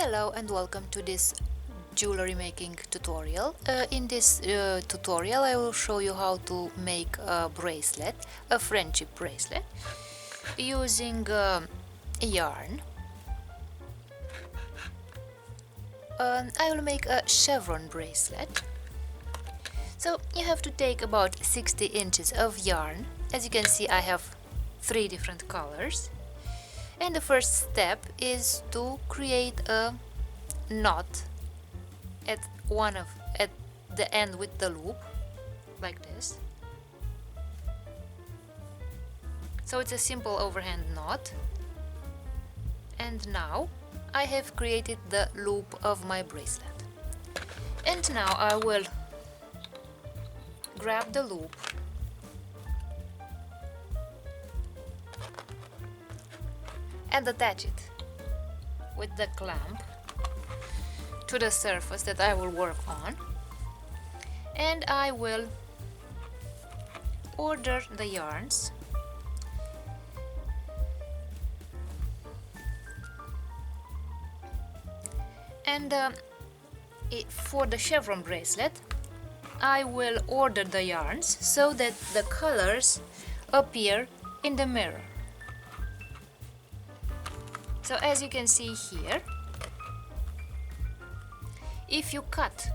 Hello and welcome to this jewelry making tutorial. In this tutorial I will show you how to make a bracelet, a friendship bracelet, using yarn. I will make a chevron bracelet. So you have to take about 60 inches of yarn. As you can see, I have 3 different colors. And the first step is to create a knot at the end with the loop, like this. So it's a simple overhand knot. And now I have created the loop of my bracelet. And now I will grab the loop and attach it with the clamp to the surface that I will work on, and I will order the yarns and for the chevron bracelet I will order the yarns so that the colors appear in the mirror. So as you can see here, if you cut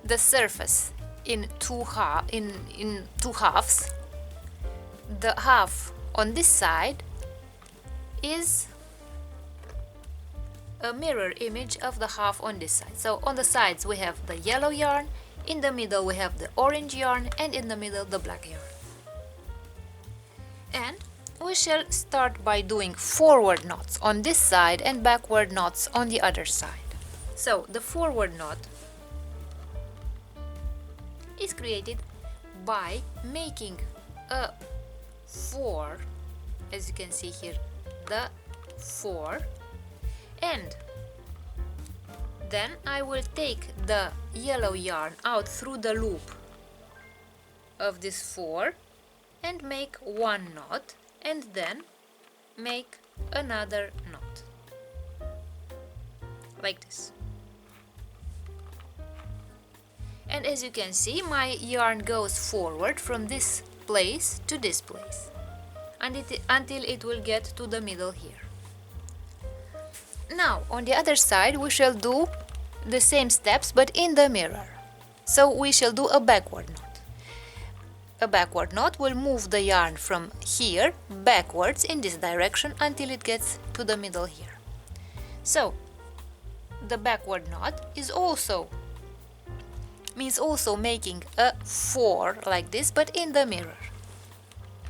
the surface in two halves, the half on this side is a mirror image of the half on this side. So on the sides we have the yellow yarn, in the middle we have the orange yarn, and in the middle the black yarn. And we shall start by doing forward knots on this side and backward knots on the other side. So the forward knot is created by making a 4, as you can see here, the 4, and then I will take the yellow yarn out through the loop of this 4 and make one knot, and then make another knot, like this. And as you can see, my yarn goes forward from this place to this place, and until it will get to the middle here. Now on the other side we shall do the same steps but in the mirror. So we shall do a backward knot. A backward knot will move the yarn from here backwards in this direction until it gets to the middle here. So the backward knot means also making a 4 like this but in the mirror.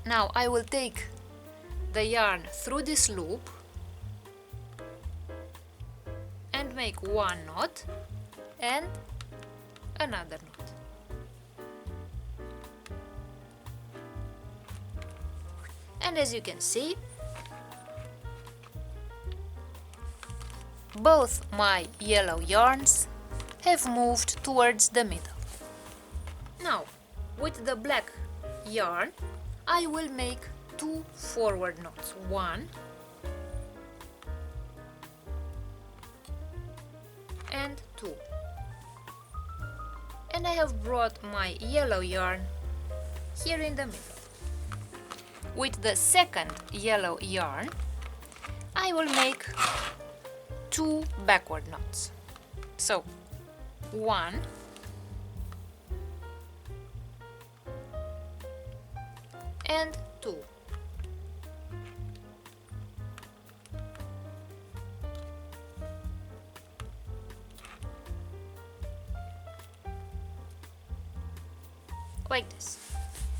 Now I will take the yarn through this loop and make one knot and another knot. And as you can see, both my yellow yarns have moved towards the middle. Now, with the black yarn, I will make 2 forward knots. 1 and 2. And I have brought my yellow yarn here in the middle. With the second yellow yarn, I will make 2 backward knots. So 1 and 2. Like this.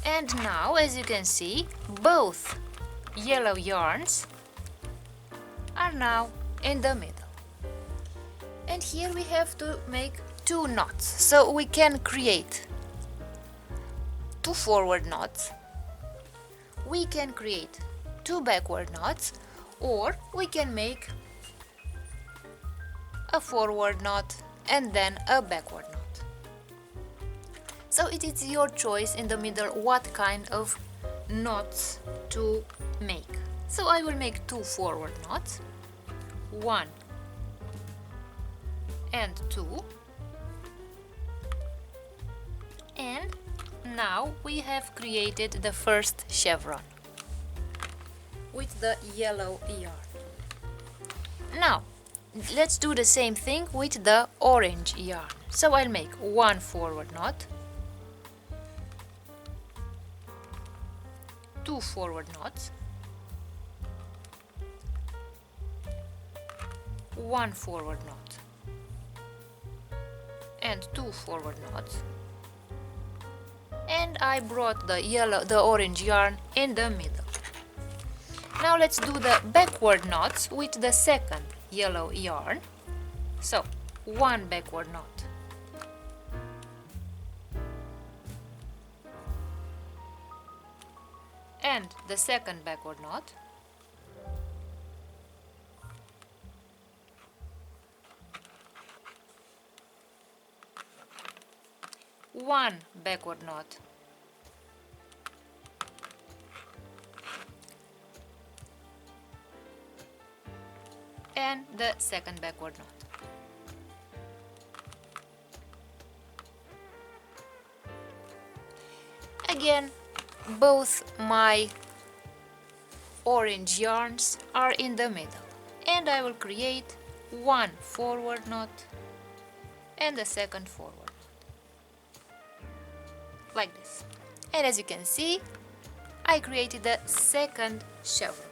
And now, as you can see, both yellow yarns are now in the middle. And here we have to make 2 knots. So we can create 2 forward knots, we can create 2 backward knots, or we can make a forward knot and then a backward knot. So it is your choice in the middle what kind of knots to make. So I will make 2 forward knots, 1 and 2, and now we have created the first chevron with the yellow yarn. Now let's do the same thing with the orange yarn. So I'll make 1 forward knot, 2 forward knots, 1 forward knot and 2 forward knots, and I brought the orange yarn in the middle. Now let's do the backward knots with the second yellow yarn. So 1 backward knot, and the second backward knot, one backward knot, and the second backward knot. Again, both my orange yarns are in the middle, and I will create 1 forward knot and the second forward knot, like this. And as you can see, I created the second chevron.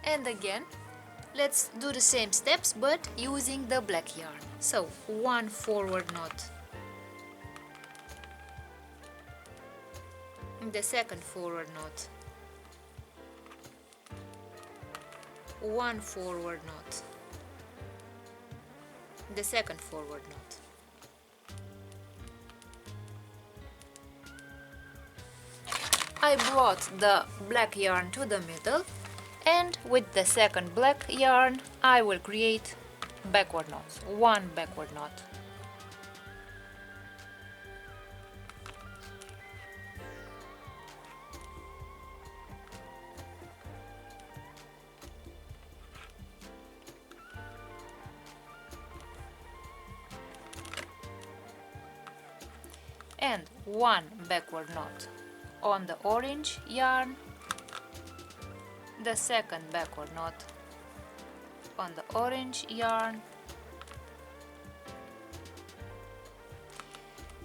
And again, let's do the same steps but using the black yarn. So 1 forward knot, the second forward knot, 1 forward knot, the second forward knot, I brought the black yarn to the middle, and with the second black yarn I will create backward knots, 1 backward knot, and 1 backward knot on the orange yarn, the second backward knot on the orange yarn,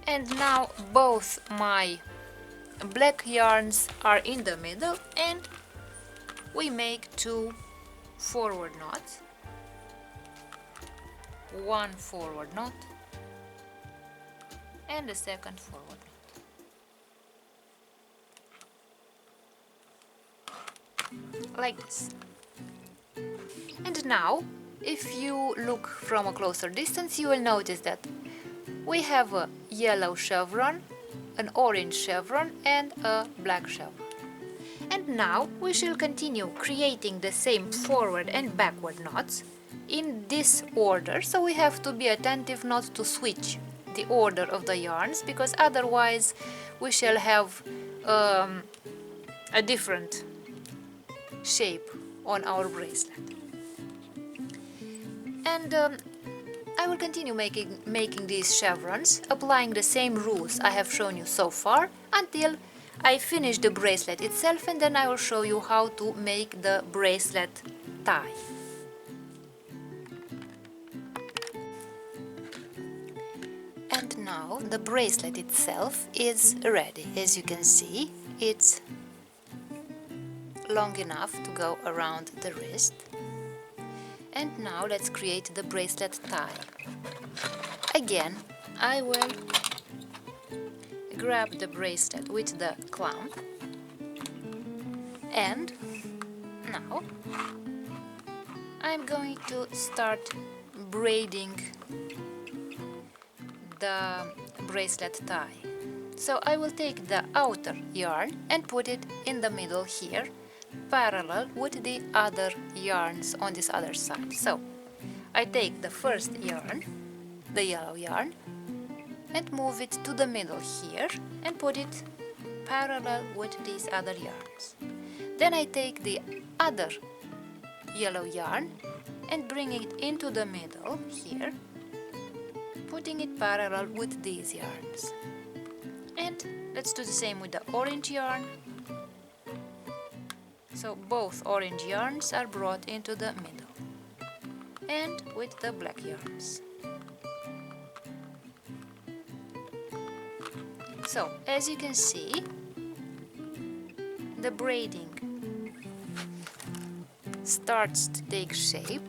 and now both my black yarns are in the middle, and we make 2 forward knots, 1 forward knot and the second forward knot. Like this. And now, if you look from a closer distance, you will notice that we have a yellow chevron, an orange chevron and a black chevron. And now we shall continue creating the same forward and backward knots in this order, so we have to be attentive not to switch the order of the yarns, because otherwise we shall have a different shape on our bracelet. And I will continue making these chevrons, applying the same rules I have shown you so far until I finish the bracelet itself, and then I will show you how to make the bracelet tie. And now the bracelet itself is ready. As you can see, it's long enough to go around the wrist. And now let's create the bracelet tie. Again, I will grab the bracelet with the clamp, and now I'm going to start braiding the bracelet tie. So I will take the outer yarn and put it in the middle here, parallel with the other yarns on this other side. So I take the first yarn, the yellow yarn, and move it to the middle here and put it parallel with these other yarns. Then I take the other yellow yarn and bring it into the middle here, putting it parallel with these yarns. And let's do the same with the orange yarn. So both orange yarns are brought into the middle, and with the black yarns. So as you can see, the braiding starts to take shape.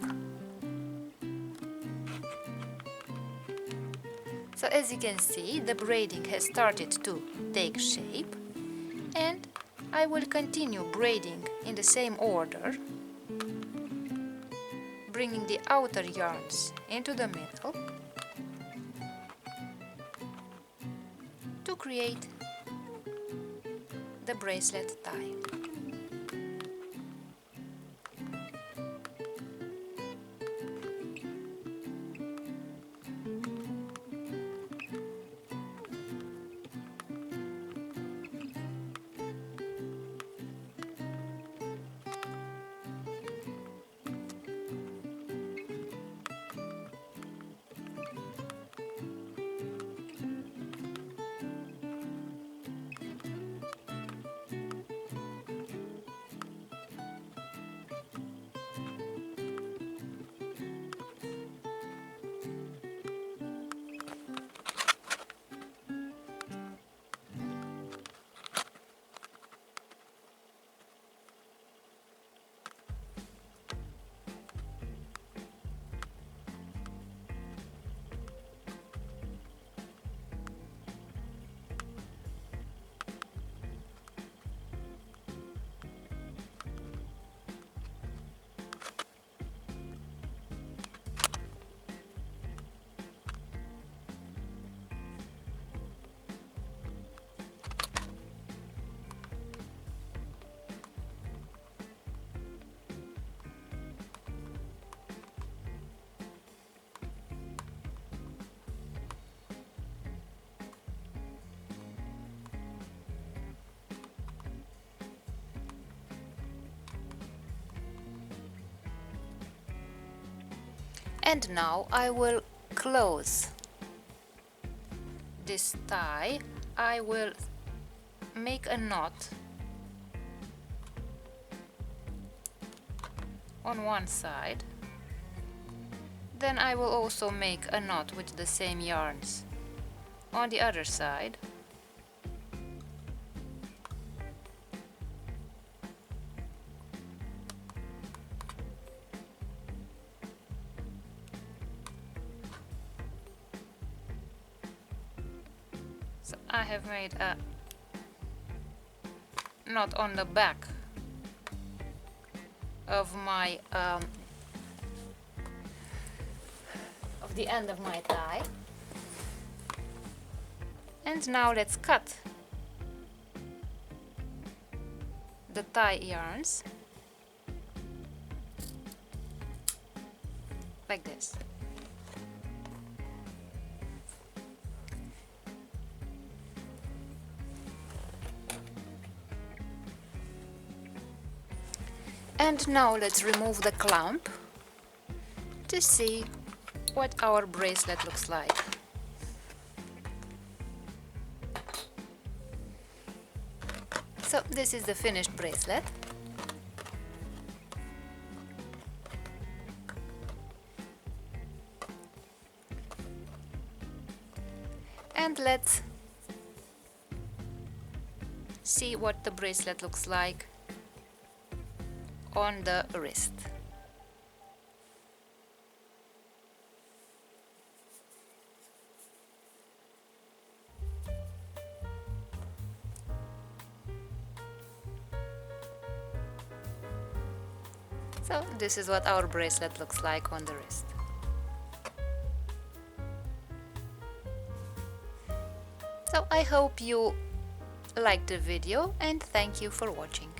So as you can see, the braiding has started to take shape, and I will continue braiding in the same order, bringing the outer yarns into the middle to create the bracelet tie. And now I will close this tie. I will make a knot on one side, then I will also make a knot with the same yarns on the other side. So I have made a knot on the back of my of the end of my tie, and now let's cut the tie yarns like this. And now let's remove the clamp to see what our bracelet looks like. So this is the finished bracelet. And let's see what the bracelet looks like on the wrist. So this is what our bracelet looks like on the wrist. So I hope you liked the video, and thank you for watching.